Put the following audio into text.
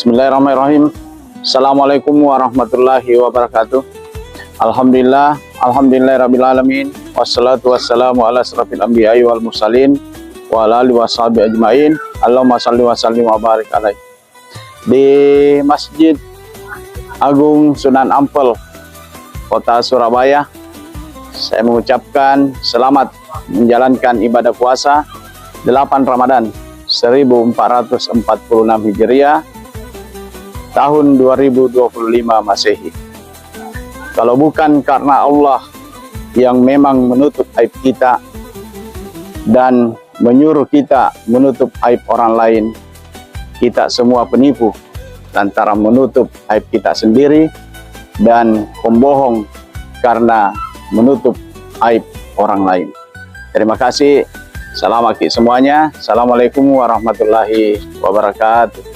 Bismillahirrahmanirrahim. Assalamualaikum warahmatullahi wabarakatuh. Alhamdulillahirabbil alamin. Wassalatu wassalamu ala asrofil anbiya'i wal mursalin wa ala alihi washabihi ajmain. Allahumma shalli wa sallim wa barik alaihi. Di Masjid Agung Sunan Ampel, Kota Surabaya, saya mengucapkan selamat menjalankan ibadah puasa 8 Ramadhan 1446 Hijriah tahun 2025 Masehi. Kalau bukan karena Allah yang memang menutup aib kita dan menyuruh kita menutup aib orang lain, kita semua penipu lantaran menutup aib kita sendiri dan pembohong karena menutup aib orang lain. Terima kasih. Salam aki semuanya. Assalamualaikum warahmatullahi wabarakatuh.